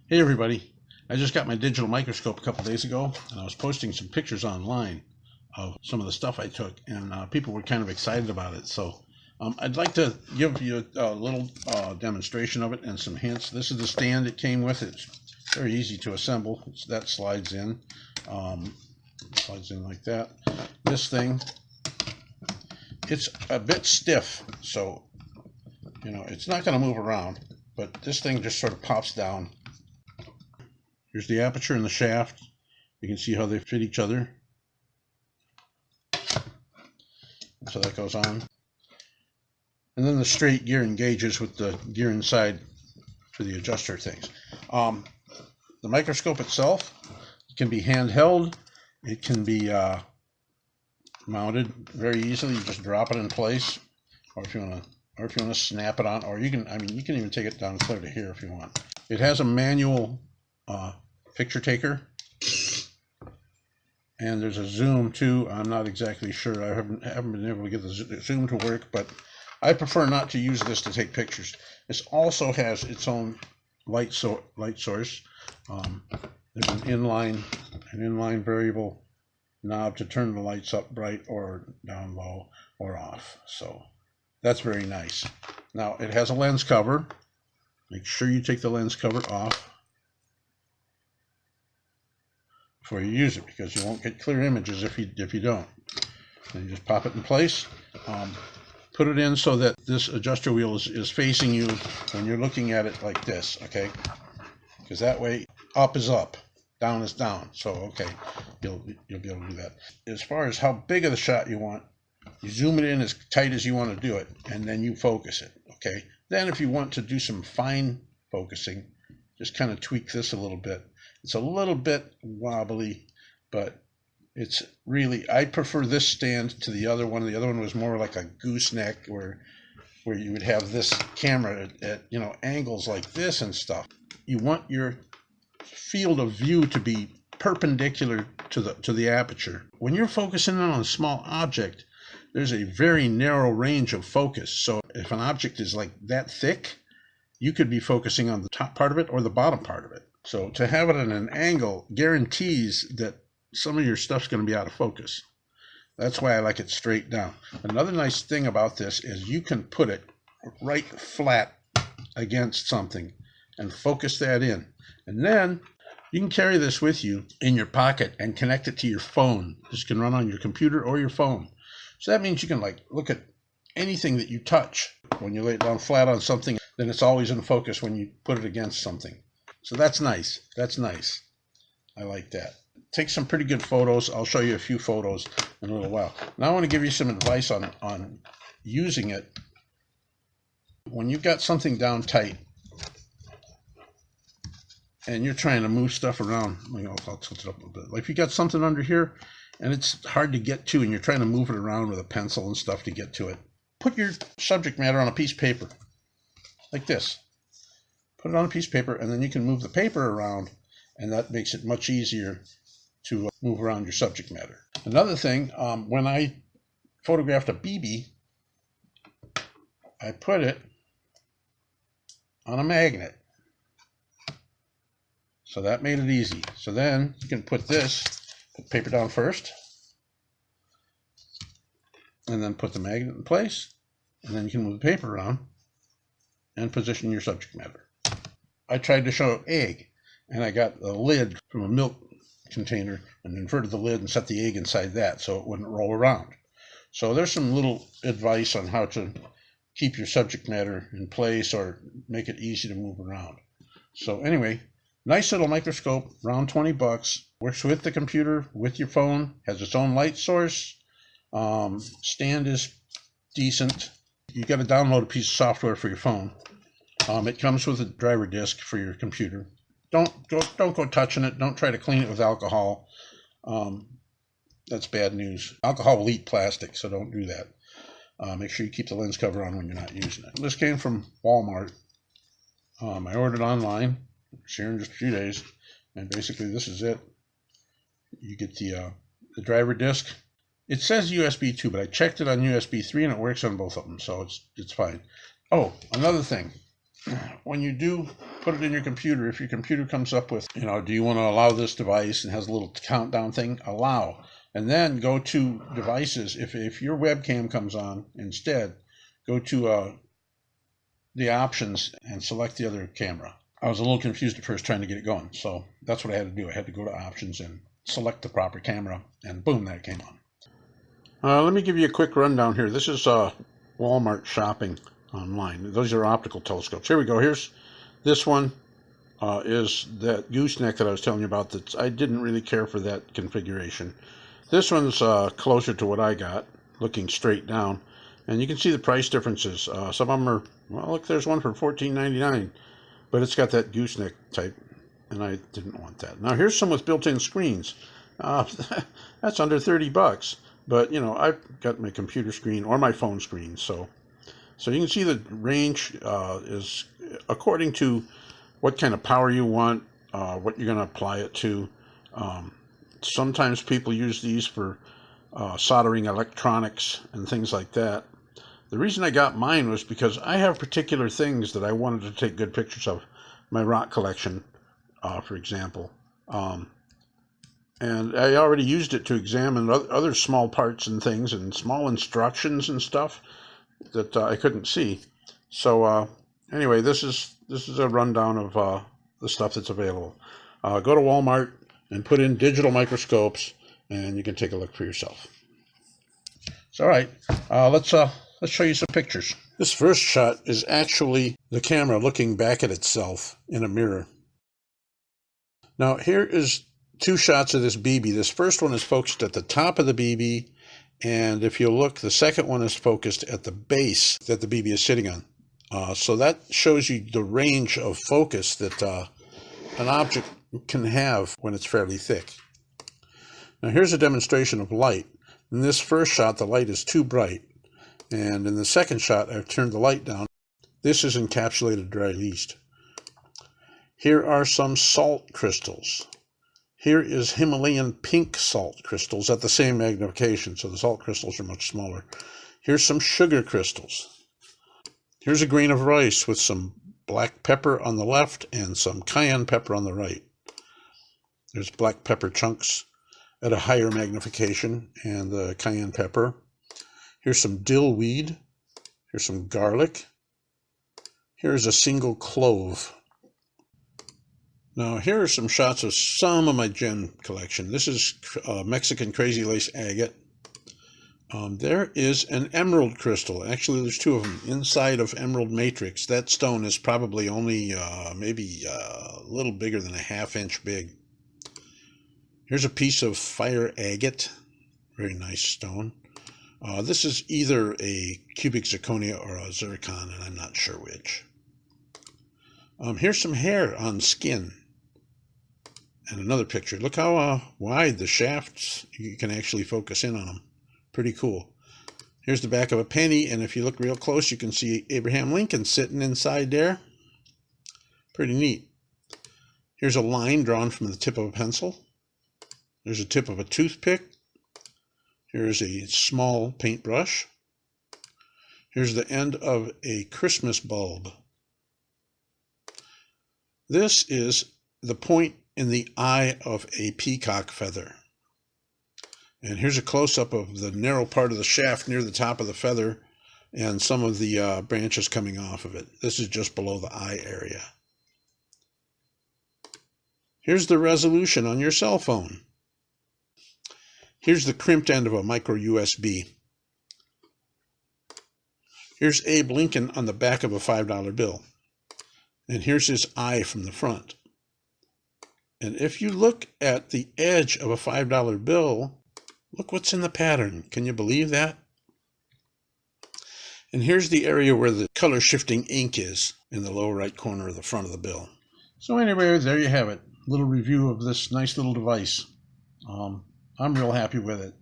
Hey everybody, I just got my digital microscope a couple days ago and I was posting some pictures online of some of the stuff I took, and people were kind of excited about it. So I'd like to give you a little demonstration of it and some hints. This is the stand it came with. It's very easy to assemble. That slides in like that. This thing, it's a bit stiff, so it's not going to move around, but this thing just sort of pops down. Here's the aperture and the shaft. You can see how they fit each other. So that goes on. And then the straight gear engages with the gear inside for the adjuster things. The microscope itself can be handheld. It can be mounted very easily. You just drop it in place, or if you want to snap it on, or you can even take it down clear to here if you want. It has a manual picture taker, and there's a zoom too. I'm not exactly sure. I haven't been able to get the zoom to work, but I prefer not to use this to take pictures. This also has its own light source. There's an inline variable knob to turn the lights up bright or down low or off. So that's very nice. Now it has a lens cover. Make sure you take the lens cover off before you use it, because you won't get clear images if you don't. Then you just pop it in place. Put it in so that this adjuster wheel is facing you when you're looking at it like this, okay? Because that way, up is up, down is down. So okay, you'll be able to do that. As far as how big of the shot you want, you zoom it in as tight as you want to do it, and then you focus it, okay? Then if you want to do some fine focusing, just kind of tweak this a little bit. It's a little bit wobbly, but it's really, I prefer this stand to the other one. The other one was more like a gooseneck, where you would have this camera at angles like this and stuff. You want your field of view to be perpendicular to the aperture. When you're focusing on a small object, there's a very narrow range of focus. So if an object is like that thick, you could be focusing on the top part of it or the bottom part of it. So to have it at an angle guarantees that some of your stuff's going to be out of focus. That's why I like it straight down. Another nice thing about this is you can put it right flat against something and focus that in. And then you can carry this with you in your pocket and connect it to your phone. This can run on your computer or your phone. So that means you can look at anything that you touch. When you lay it down flat on something, then it's always in focus when you put it against something. So that's nice. That's nice. I like that. Take some pretty good photos. I'll show you a few photos in a little while. Now I want to give you some advice on using it. When you've got something down tight and you're trying to move stuff around, I'll tilt it up a little bit. Like if you got something under here and it's hard to get to and you're trying to move it around with a pencil and stuff to get to it, put your subject matter on a piece of paper like this. Put it on a piece of paper, and then you can move the paper around, and that makes it much easier to move around your subject matter. Another thing, when I photographed a BB, I put it on a magnet. So that made it easy. So then you can put the paper down first, and then put the magnet in place, and then you can move the paper around and position your subject matter. I tried to show egg, and I got a lid from a milk container and inverted the lid and set the egg inside that so it wouldn't roll around. So there's some little advice on how to keep your subject matter in place or make it easy to move around. So anyway, nice little microscope, around 20 bucks. Works with the computer, with your phone, has its own light source. Stand is decent. You got to download a piece of software for your phone. It comes with a driver disc for your computer. Don't go touching it. Don't try to clean it with alcohol. That's bad news. Alcohol will eat plastic, so don't do that. Make sure you keep the lens cover on when you're not using it. This came from Walmart. I ordered online. It's here in just a few days, and basically this is it. You get the driver disc. It says USB 2, but I checked it on USB 3 and it works on both of them, so it's fine. Oh, another thing. When you do put it in your computer. If your computer comes up with, do you want to allow this device, and has a little countdown thing, allow. And then go to devices. If your webcam comes on instead, go to the options and select the other camera. I was a little confused at first trying to get it going, so that's what I had to do. I had to go to options and select the proper camera, and boom, that came on. Let me give you a quick rundown here. This is Walmart shopping online. Those are optical telescopes. Here we go. Here's this one. Is that gooseneck that I was telling you about. That I didn't really care for that configuration. This one's closer to what I got, looking straight down. And you can see the price differences. Some of them are, well, look, there's one for $14.99. But it's got that gooseneck type, and I didn't want that. Now here's some with built-in screens. That's under $30. But, I've got my computer screen or my phone screen. So you can see the range is according to what kind of power you want, what you're going to apply it to. Sometimes people use these for soldering electronics and things like that. The reason I got mine was because I have particular things that I wanted to take good pictures of. My rock collection, for example. And I already used it to examine other small parts and things and small instructions and stuff that I couldn't see. So anyway, this is a rundown of the stuff that's available. Go to Walmart and put in digital microscopes, and you can take a look for yourself. So, all right, let's show you some pictures. This first shot is actually the camera looking back at itself in a mirror. Now, here is two shots of this BB. This first one is focused at the top of the BB, and if you look, the second one is focused at the base that the BB is sitting on. So that shows you the range of focus that an object can have when it's fairly thick. Now, here's a demonstration of light. In this first shot, the light is too bright. And in the second shot, I've turned the light down. This is encapsulated dry least. Here are some salt crystals. Here is Himalayan pink salt crystals at the same magnification, so the salt crystals are much smaller. Here's some sugar crystals. Here's a grain of rice with some black pepper on the left and some cayenne pepper on the right. There's black pepper chunks at a higher magnification and the cayenne pepper. Here's some dill weed. Here's some garlic. Here's a single clove. Now, here are some shots of some of my gem collection. This is Mexican crazy lace agate. There is an emerald crystal. Actually, there's two of them inside of emerald matrix. That stone is probably only maybe a little bigger than a ½ inch big. Here's a piece of fire agate. Very nice stone. This is either a cubic zirconia or a zircon, and I'm not sure which. Here's some hair on skin. And another picture. Look how wide the shafts, you can actually focus in on them. Pretty cool. Here's the back of a penny, and if you look real close, you can see Abraham Lincoln sitting inside there. Pretty neat. Here's a line drawn from the tip of a pencil. There's a tip of a toothpick. Here's a small paintbrush. Here's the end of a Christmas bulb. This is the point in the eye of a peacock feather. And here's a close-up of the narrow part of the shaft near the top of the feather and some of the branches coming off of it. This is just below the eye area. Here's the resolution on your cell phone. Here's the crimped end of a micro USB. Here's Abe Lincoln on the back of a $5 bill. And here's his eye from the front. And if you look at the edge of a $5 bill, look what's in the pattern. Can you believe that? And here's the area where the color shifting ink is in the lower right corner of the front of the bill. So anyway, there you have it. A little review of this nice little device. I'm real happy with it.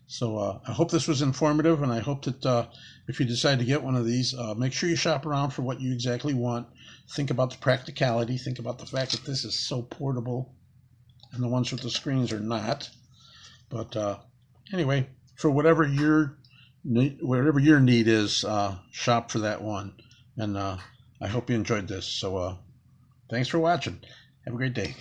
So I hope this was informative, and I hope that if you decide to get one of these, make sure you shop around for what you exactly want. Think about the practicality. Think about the fact that this is so portable, and the ones with the screens are not. But anyway, for whatever your need is, shop for that one. And I hope you enjoyed this. So Thanks for watching. Have a great day.